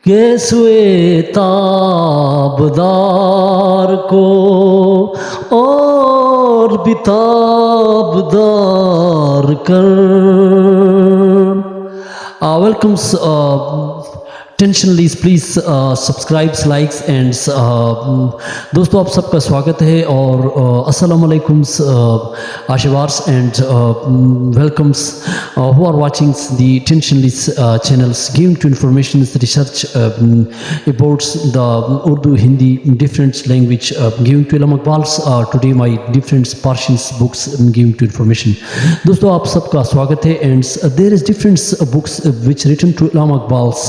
کہ سوئے تابدار کو اور بھی تابدار کر. ویلکم ٹینشنلیز پلیز سبسکرائب لائکس اینڈ دوستو آپ سب کا سواگت ہے اور السلام علیکم آشیوارس and welcomes who are watching the Tensionless channels giving to information research about the Urdu, Hindi, different language giving to Allama Iqbal's today my different Persians books giving to information. دوستو آپ سب کا سواگت ہے and there is different books which written to Allama Iqbal's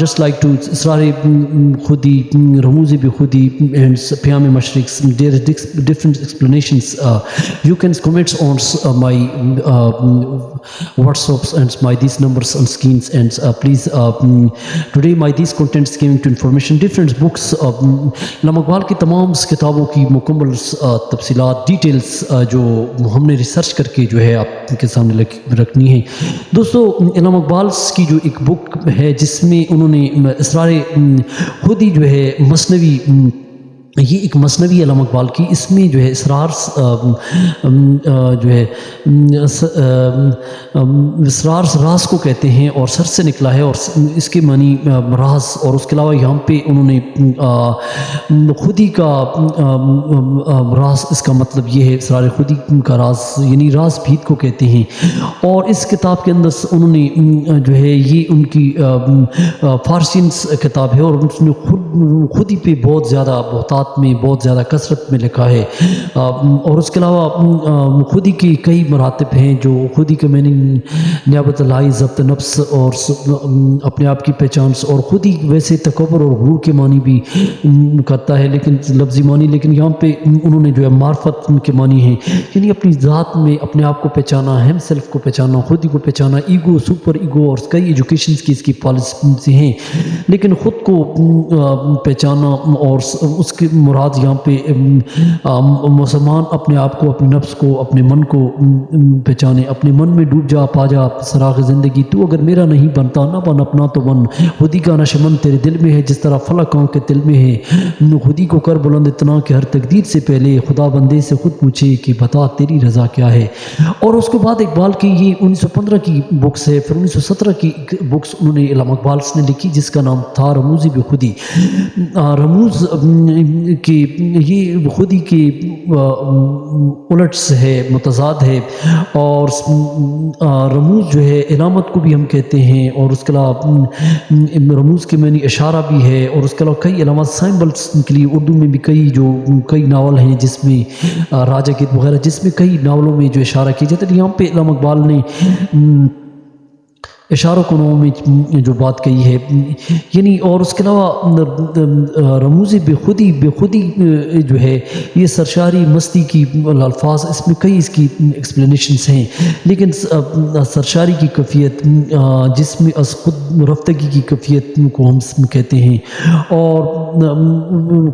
just like to اسرار خودی رموز بخودی and پیام مشرق. There is different explanations. You can comment on my WhatsApps and my these numbers on screens and please today my these contents giving to information different books علامہ اقبال کی تمام کتابوں کی مکمل تفصیلات details جو ہم نے ریسرچ کر کے جو ہے آپ کے سامنے رکھنی ہے. دوستو علامہ اقبال کی جو ایک بک ہے جس میں انہوں نے اسرار خودی جو ہے مثنوی، یہ ایک مثنوی علامہ اقبال کی، اس میں جو ہے اسرار جو ہے اسرار راز کو کہتے ہیں اور سر سے نکلا ہے اور اس کے معنی راز. اور اس کے علاوہ یہاں پہ انہوں نے خودی کا راز، اس کا مطلب یہ ہے اسرار خودی کا راز یعنی راز بھید کو کہتے ہیں. اور اس کتاب کے اندر انہوں نے جو ہے یہ ان کی فارسی کتاب ہے اور اس نے خودی پہ بہت زیادہ بہتات میں بہت زیادہ کثرت میں لکھا ہے. اور اس کے علاوہ خودی کی کئی مراتب ہیں جو خودی کے معنی نیابت الہی، ضبط نفس اور اپنے آپ کی پہچان. اور خودی ویسے تکبر اور غرور کے معنی بھی کرتا ہے لیکن لفظی معنی، لیکن یہاں پہ انہوں نے جو ہے معرفت کے معنی ہیں یعنی اپنی ذات میں اپنے آپ کو پہچانا، ہیم سیلف کو پہچانا، خودی کو پہچانا، ایگو، سپر ایگو اور کئی ایجوکیشنز کی اس کی پالیسی ہیں. لیکن خود کو پہچانا اور اس کے مراد یہاں پہ مسلمان اپنے آپ کو، اپنے نفس کو، اپنے من کو پہچانے. اپنے من میں ڈوب جا، پا جا سراغ زندگی، تو اگر میرا نہیں بنتا نہ بن اپنا تو بن. خودی کا نشہ من تیرے دل میں ہے جس طرح فلکوں کے دل میں ہے. خودی کو کر بلند اتنا کہ ہر تقدیر سے پہلے خدا بندے سے خود پوچھے کہ بتا تیری رضا کیا ہے. اور اس کے بعد اقبال کی یہ 1915 کی بکس ہے. پھر 1917 کی بکس انہوں نے علامہ اقبال نے لکھی جس کا نام تھا رموز بخودی. رموز کہ یہ خودی کے الٹس ہے، متضاد ہے. اور رموز جو ہے علامت کو بھی ہم کہتے ہیں اور اس کے علاوہ رموز کے معنی اشارہ بھی ہے. اور اس کے علاوہ کئی علامات سائمبلس کے لیے اردو میں بھی کئی ناول ہیں جس میں راجہ گیت وغیرہ، جس میں کئی ناولوں میں جو اشارہ کیا جاتا ہے. یہاں پہ علامہ اقبال نے اشاروں کو ناموں میں جو بات کہی ہے یعنی. اور اس کے علاوہ رموز بخودی جو ہے یہ سرشاری مستی کی الفاظ، اس میں کئی اس کی ایکسپلینیشنز ہیں. لیکن سرشاری کی کیفیت جس میں از خود رفتگی کی کیفیت کو ہم کہتے ہیں. اور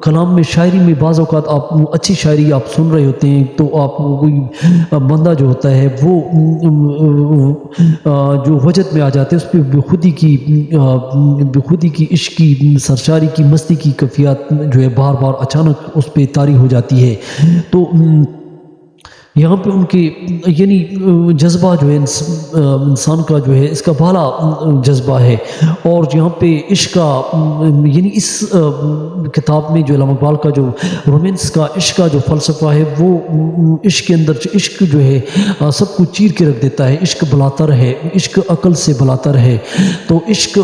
کلام میں، شاعری میں بعض اوقات آپ اچھی شاعری آپ سن رہے ہوتے ہیں تو آپ کوئی بندہ جو ہوتا ہے وہ جو وجد میں آ جاتے ہیں، اس پہ بخودی کی عشق کی، سرشاری کی، مستی کی کیفیت جو ہے بار بار اچانک اس پہ طاری ہو جاتی ہے. تو یہاں پہ ان کے یعنی جذبہ جو ہے انسان کا جو ہے اس کا بالا جذبہ ہے. اور یہاں پہ عشق کا یعنی اس کتاب میں جو علامہ اقبال کا جو رومانس کا عشق کا جو فلسفہ ہے وہ عشق کے اندر عشق جو ہے سب کو چیر کے رکھ دیتا ہے. عشق بلاتر ہے، عشق عقل سے بلاتر ہے. تو عشق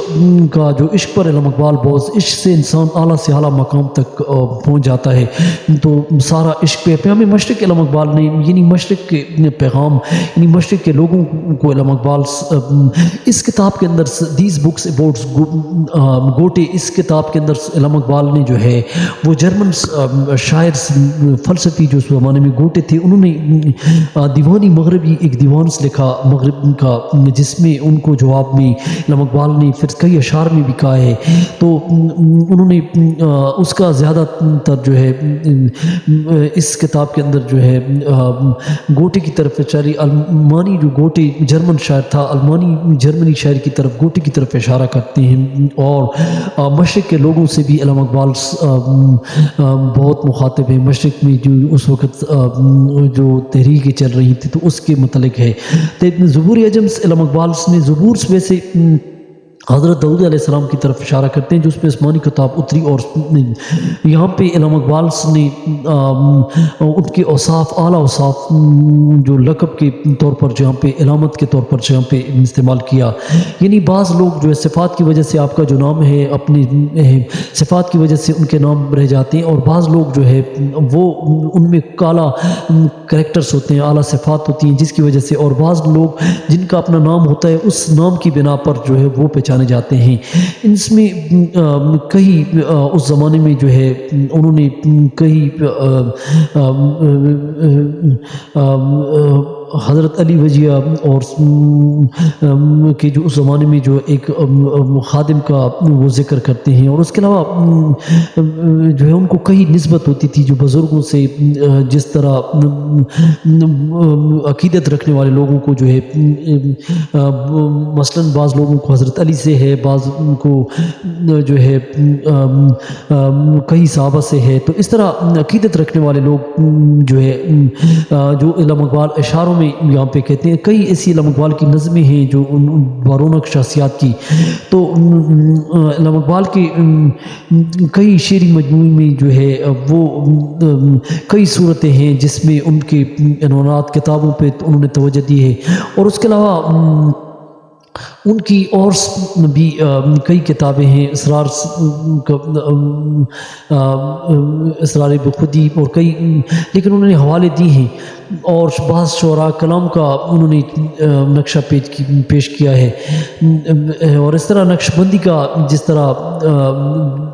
کا جو عشق پر علامہ اقبال بہت، عشق سے انسان اعلیٰ سے اعلیٰ مقام تک پہنچ جاتا ہے. تو سارا عشق پہ پیام مشرق علامہ اقبال نے یعنی مشرق کے پیغام یعنی مشرق کے لوگوں کو علامہ اقبال اس کتاب کے اندر دیز بکس اباؤٹ گوٹے، اس کتاب کے اندر علامہ اقبال نے جو ہے وہ جرمن شاعر فلسفی جو اس زمانے میں گوٹے تھے، انہوں نے دیوانی مغربی ایک دیوانس لکھا مغرب کا، جس میں ان کو جواب میں علامہ اقبال نے پھر کئی اشعار میں بھی کہا ہے. تو انہوں نے اس کا زیادہ تر جو ہے اس کتاب کے اندر جو ہے گوٹے کی طرف اشارہ، المانی جو گوٹے جرمن شاعر تھا، المانی جرمنی شاعر کی طرف گوٹے کی طرف اشارہ کرتے ہیں، اور مشرق کے لوگوں سے بھی علامہ اقبال بہت مخاطب ہیں۔ مشرق میں جو اس وقت جو تحریکیں چل رہی تھی تو اس کے متعلق ہے۔ تو زبور عجم سے علامہ اقبال نے زبور میں سے حضرت داؤد علیہ السلام کی طرف اشارہ کرتے ہیں جو اس پہ آسمانی کتاب اتری، اور یہاں پہ علامہ اقبال نے ان کے اوصاف، اعلیٰ اوصاف جو لقب کے طور پر جہاں پہ علامت کے طور پر جہاں پہ استعمال کیا، یعنی بعض لوگ جو ہے صفات کی وجہ سے آپ کا جو نام ہے اپنی صفات کی وجہ سے ان کے نام رہ جاتے ہیں، اور بعض لوگ جو ہے وہ ان میں اعلیٰ کریکٹرز ہوتے ہیں، اعلیٰ صفات ہوتی ہیں جس کی وجہ سے، اور بعض لوگ جن کا اپنا نام ہوتا ہے اس نام کی بنا پر جو ہے وہ پہچانے جاتے ہیں۔ اس میں کئی اس زمانے میں جو ہے انہوں نے کئی حضرت علی وجیہ اور کہ جو اس زمانے میں جو ایک خادم کا وہ ذکر کرتے ہیں، اور اس کے علاوہ جو ہے ان کو کئی نسبت ہوتی تھی جو بزرگوں سے، جس طرح عقیدت رکھنے والے لوگوں کو جو ہے مثلاً بعض لوگوں کو حضرت علی سے ہے، بعض کو جو ہے کئی صحابہ سے ہے، تو اس طرح عقیدت رکھنے والے لوگ جو ہے جو علامہ اقبال اشعاروں میں یہاں پہ کہتے ہیں، کئی ایسی علامہ اقبال کی نظمیں ہیں جو ان بارونق شخصیات کی، تو علامہ اقبال کے کئی شعری مجموعے میں جو ہے وہ کئی صورتیں ہیں جس میں ان کے عنوانات کتابوں پہ انہوں نے توجہ دی ہے، اور اس کے علاوہ ان کی اور بھی کئی کتابیں ہیں، اسرار بخودی اور کئی، لیکن انہوں نے حوالے دی ہیں، اور بعض شعراء کلام کا انہوں نے نقشہ پیش کیا ہے، اور اس طرح نقش بندی کا جس طرح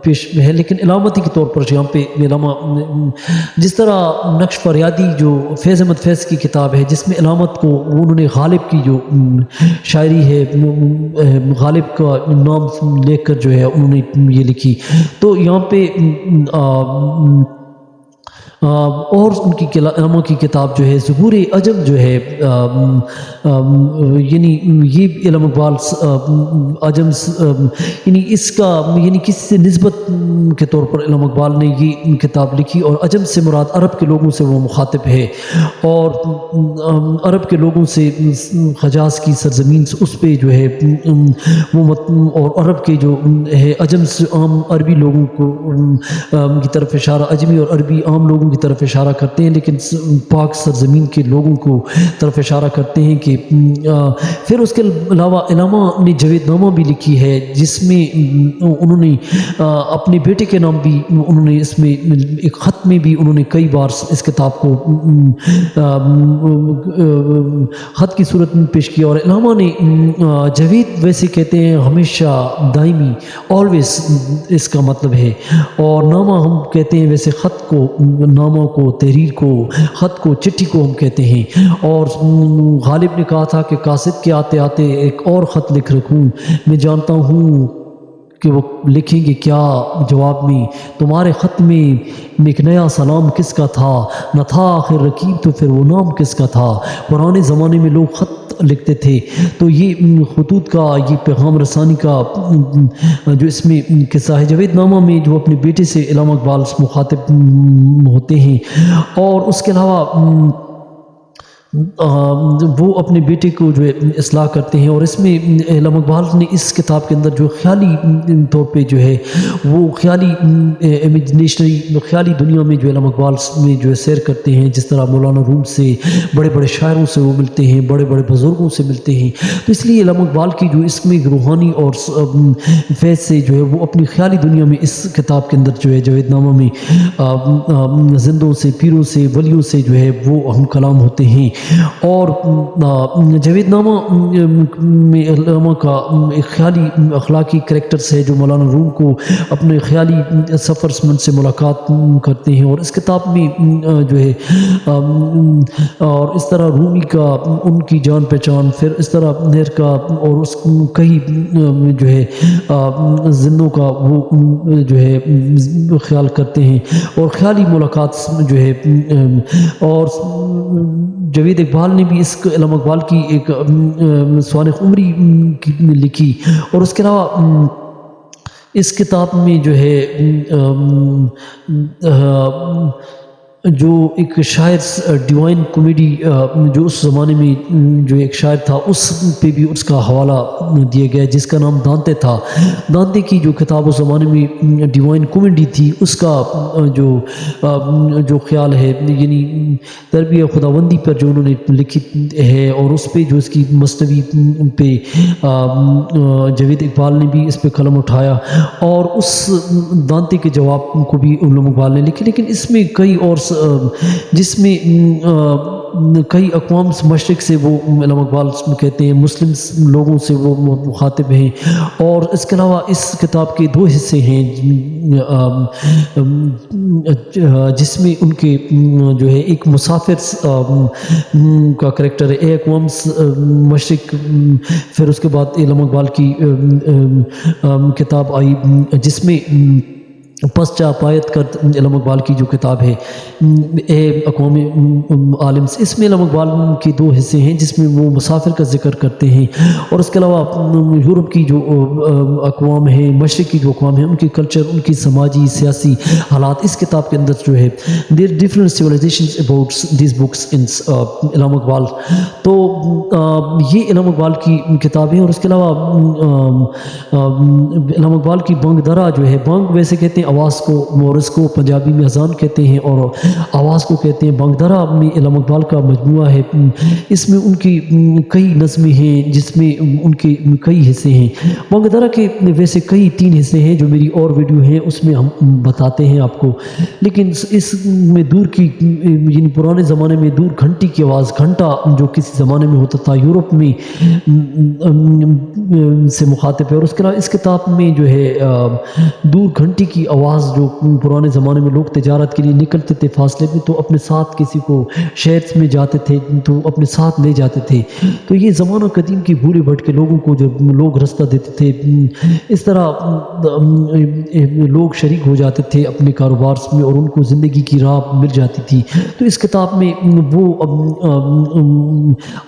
پیش ہے، لیکن علامتی کے طور پر یہاں پہ علامہ جس طرح نقش فریادی جو فیض احمد فیض کی کتاب ہے جس میں علامت کو انہوں نے غالب کی جو شاعری ہے، غالب کا نام لے کر جو ہے انہوں نے یہ لکھی، تو یہاں پہ اور ان کی علامہ کی کتاب جو ہے زبور عجم جو ہے، یعنی یہ علامہ اقبال عجم یعنی اس کا یعنی کس سے نسبت کے طور پر علامہ اقبال نے یہ کتاب لکھی، اور عجم سے مراد عرب کے لوگوں سے وہ مخاطب ہے، اور عرب کے لوگوں سے حجاز کی سرزمین سے اس پہ جو ہے وہ اور عرب کے جو ہے عجم سے عام عربی لوگوں کو کی طرف اشارہ، عجمی اور عربی عام لوگوں کی طرف اشارہ کرتے ہیں، لیکن پاک سرزمین کے لوگوں کو طرف اشارہ کرتے ہیں کہ پھر اس کے علاوہ علامہ نے جاوید نامہ بھی لکھی ہے جس میں انہوں نے اپنے بیٹے کے نام بھی انہوں نے اس میں ایک خط میں بھی انہوں نے کئی بار اس کتاب کو خط کی صورت میں پیش کیا، اور علامہ نے جاوید ویسے کہتے ہیں ہمیشہ، دائمی، آلویز اس کا مطلب ہے، اور نامہ ہم کہتے ہیں ویسے خط کو، نامہ کو، تحریر کو، خط کو، چٹھی کو ہم کہتے ہیں، اور غالب نے کہا تھا کہ قاصد کے آتے آتے ایک اور خط لکھ رکھوں، میں جانتا ہوں کہ وہ لکھیں گے کیا جواب میں، تمہارے خط میں ایک نیا سلام کس کا تھا، نہ تھا آخر رکیب تو پھر وہ نام کس کا تھا، پرانے زمانے میں لوگ خط لکھتے تھے، تو یہ خطوط کا، یہ پیغام رسانی کا جو اس میں قصہ ہے جاوید نامہ میں جو اپنے بیٹے سے علامہ اقبال مخاطب ہوتے ہیں، اور اس کے علاوہ وہ اپنے بیٹے کو جو ہے اصلاح کرتے ہیں، اور اس میں علامہ اقبال نے اس کتاب کے اندر جو خیالی طور پہ جو ہے وہ خیالی امیجنیشنری خیالی دنیا میں جو علامہ اقبال میں جو ہے سیر کرتے ہیں، جس طرح مولانا روم سے، بڑے بڑے شاعروں سے وہ ملتے ہیں، بڑے بڑے بزرگوں سے ملتے ہیں، تو اس لیے علامہ اقبال کی جو اس میں روحانی اور فیض سے جو ہے وہ اپنی خیالی دنیا میں اس کتاب کے اندر جو ہے جاوید نامہ میں زندوں سے، پیروں سے، ولیوں سے جو ہے وہ ہم کلام ہوتے ہیں، اور جاوید نامہ میں علامہ کا ایک خیالی اخلاقی کریکٹرز ہے جو مولانا روم کو اپنے خیالی سفر سے ملاقات کرتے ہیں، اور اس کتاب میں جو ہے اور اس طرح رومی کا ان کی جان پہچان، پھر اس طرح نہر کا اور اس کئی جو ہے زندوں کا وہ جو ہے خیال کرتے ہیں، اور خیالی ملاقات جو ہے، اور جاوید اقبال نے بھی اس علامہ اقبال کی ایک سوانح عمری لکھی، اور اس کے علاوہ اس کتاب میں جو ہے جو ایک شاعر ڈیوائن کامیڈی جو اس زمانے میں جو ایک شاعر تھا اس پہ بھی اس کا حوالہ دیا گیا جس کا نام دانتے تھا۔ دانتے کی جو کتاب اس زمانے میں ڈیوائن کامیڈی تھی، اس کا جو خیال ہے یعنی تربیہ خداوندی پر جو انہوں نے لکھی ہے، اور اس پہ جو اس کی مصنوی پہ جاوید اقبال نے بھی اس پہ قلم اٹھایا، اور اس دانتے کے جواب کو بھی علامہ اقبال نے لکھی۔ لیکن اس میں کئی اور جس میں کئی اقوام مشرق سے وہ علامہ اقبال کہتے ہیں، مسلم لوگوں سے وہ مخاطب ہیں، اور اس کے علاوہ اس کتاب کے 2 حصے ہیں جس میں ان کے جو ہے ایک مسافر کا کریکٹر ہے، اقوام مشرق، پھر اس کے بعد علامہ اقبال کی کتاب آئی جس میں پس چاپایت کرد علامہ اقبال کی جو کتاب ہے اے اقوام عالم سے، اس میں علامہ اقبال کے 2 حصے ہیں جس میں وہ مسافر کا ذکر کرتے ہیں، اور اس کے علاوہ یورپ کی جو اقوام ہیں، مشرق کی جو اقوام ہیں، ان کی کلچر، ان کی سماجی سیاسی حالات اس کتاب کے اندر جو ہے there different civilizations about these books in Allama Iqbal. تو یہ علامہ اقبال کی کتابیں، اور اس کے علاوہ علامہ اقبال کی بانگ درا جو ہے، بانگ ویسے کہتے ہیں آواز کو، اور اس کو پنجابی میں اذان کہتے ہیں، اور آواز کو کہتے ہیں بانگ درا، میں علامہ اقبال کا مجموعہ ہے، اس میں ان کی کئی نظمیں ہیں جس میں ان کے کئی حصے ہیں۔ بانگ درا کے ویسے کئی 3 حصے ہیں جو میری اور ویڈیو ہیں اس میں ہم بتاتے ہیں آپ کو، لیکن اس میں دور کی یعنی پرانے زمانے میں دور گھنٹی کی آواز، گھنٹا جو کسی زمانے میں ہوتا تھا یورپ میں سے مخاطب ہے، اور اس کے علاوہ اس کتاب میں جو ہے دور گھنٹی کی آواز جو پرانے زمانے میں لوگ تجارت کے لیے نکلتے تھے فاصلے میں، تو اپنے ساتھ کسی کو شہر میں جاتے تھے تو اپنے ساتھ لے جاتے تھے، تو یہ زمانہ قدیم کی بھولے بھٹکے لوگوں کو جب لوگ رستہ دیتے تھے، اس طرح لوگ شریک ہو جاتے تھے اپنے کاروبار میں اور ان کو زندگی کی راہ مل جاتی تھی۔ تو اس کتاب میں وہ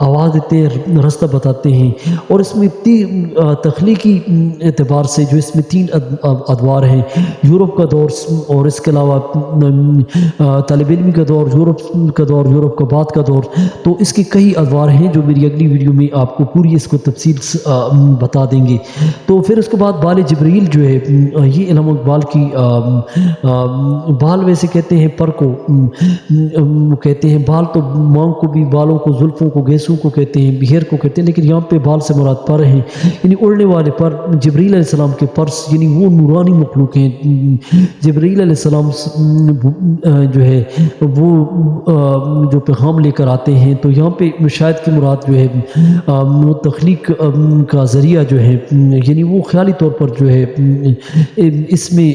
آواز دیتے ہیں، رستہ بتاتے ہیں، اور اس میں تخلیقی اعتبار سے جو اس میں 3 ادوار ہیں، یورپ کا دور، اور اس کے علاوہ طالب علمی کا دور، یورپ کا دور، یورپ کا بعد کا دور، تو اس کے کئی ادوار ہیں جو میری اگلی ویڈیو میں آپ کو پوری اس کو تفصیل بتا دیں گے۔ تو پھر اس کے بعد بال جبرائیل جو ہے، یہ علامہ اقبال کی بال ویسے کہتے ہیں پر کو کہتے ہیں، بال تو مانگ کو بھی، بالوں کو، زلفوں کو، گیسوں کو کہتے ہیں، بہر کو کہتے ہیں، لیکن یہاں پہ بال سے مراد پر ہیں، یعنی اڑنے والے پر، جبرائیل علیہ السلام کے پر، یعنی وہ نورانی مخلوق ہیں۔ جبرائیل علیہ السلام جو ہے وہ جو پیغام لے کر آتے ہیں، تو یہاں پہ شاید کی مراد جو ہے وہ تخلیق کا ذریعہ جو ہے، یعنی وہ خیالی طور پر جو ہے اس میں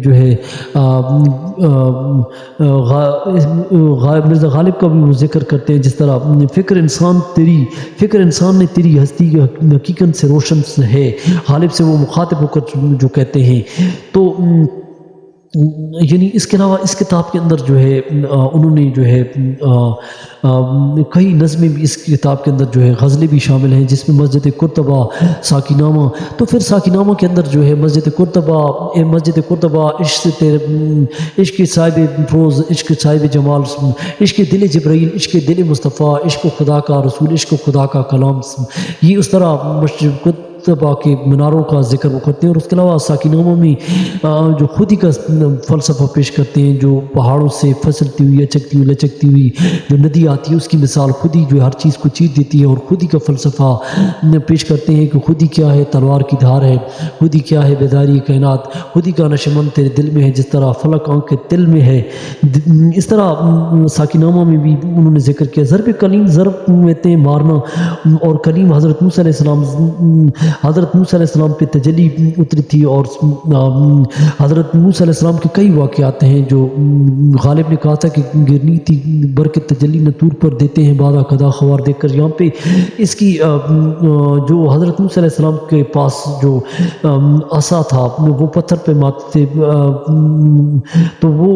جو ہے مرزا غالب کا بھی وہ ذکر کرتے ہیں، جس طرح فکر انسان نے تیری ہستی حقیقت سے روشن ہے، غالب سے وہ مخاطب ہو کر جو کہتے ہیں۔ تو یعنی اس کے علاوہ اس کتاب کے اندر جو ہے انہوں نے جو ہے کئی نظمیں بھی اس کتاب کے اندر جو ہے غزلیں بھی شامل ہیں، جس میں مسجد قرطبہ، ساکینامہ، تو پھر ساکینامہ کے اندر جو ہے مسجد قرطبہ، عشق صاحب فروز، عشق صاحب جمال، عشق دل جبرائیل، عشق دل مصطفیٰ، عشق خدا کا رسول، عشق خدا کا کلام، یہ اس طرح مسجد قرطبہ کے مناروں کا ذکر وہ کرتے ہیں، اور اس کے علاوہ ساکینامہ میں جو خودی کا فلسفہ پیش کرتے ہیں، جو پہاڑوں سے پھسلتی ہوئی، اچکتی ہوئی، لچکتی ہوئی جو ندی آتی ہے، اس کی مثال خودی جو ہر چیز کو چیر دیتی ہے، اور خودی کا فلسفہ پیش کرتے ہیں کہ خودی کیا ہے، تلوار کی دھار ہے، خودی کیا ہے، بیداری کائنات، خودی کا نشمن تیرے دل میں ہے، جس طرح فلک آنکھ کے دل میں ہے۔ اس طرح ساکینامہ میں بھی انہوں نے ذکر کیا ضرب کلیم، ضرب کہتے ہیں مارنا، اور کلیم حضرت موسیٰ علیہ السلام حضرت موسیٰ علیہ السلام پہ تجلی اتری تھی، اور حضرت موسیٰ علیہ السلام کے کئی واقعات ہیں جو غالب نے کہا تھا کہ گرنی تھی برکت تجلی نہ طور پر دیتے ہیں بادہ کدا خوار دیکھ کر۔ یہاں پہ اس کی جو حضرت موسیٰ علیہ السلام کے پاس جو عصا تھا وہ پتھر پہ مارتے تھے تو وہ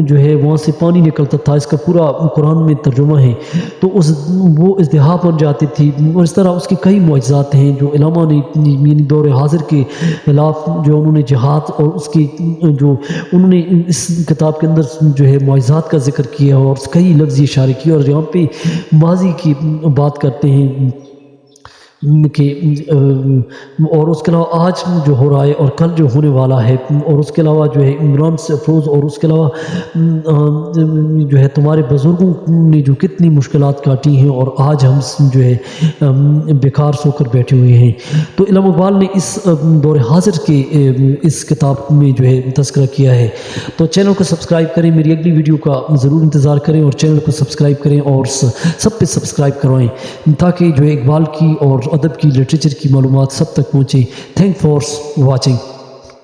جو ہے وہاں سے پانی نکلتا تھا، اس کا پورا قرآن میں ترجمہ ہے، تو وہ ازدہا بن جاتی تھی، اور اس طرح اس کے کئی معجزات ہیں جو علامہ نے یعنی دور حاضر کے خلاف جو انہوں نے جہاد اور اس کی جو انہوں نے اس کتاب کے اندر جو ہے معجزات کا ذکر کیا اور کئی لفظی اشارے کیے، اور یہاں پہ ماضی کی بات کرتے ہیں کہ اور اس کے علاوہ آج جو ہو رہا ہے اور کل جو ہونے والا ہے، اور اس کے علاوہ جو ہے عمران سے افروز، اور اس کے علاوہ جو ہے تمہارے بزرگوں نے جو کتنی مشکلات کاٹی ہیں اور آج ہم جو ہے بیکار سو کر بیٹھے ہوئے ہیں۔ تو علامہ اقبال نے اس دور حاضر کے اس کتاب میں جو ہے تذکرہ کیا ہے۔ تو چینل کو سبسکرائب کریں، میری اگلی ویڈیو کا ضرور انتظار کریں، اور چینل کو سبسکرائب کریں اور سب پہ سبسکرائب کروائیں تاکہ جو ہے اقبال کی اور ادب کی لٹریچر کی معلومات سب تک پہنچے۔ Thank for watching.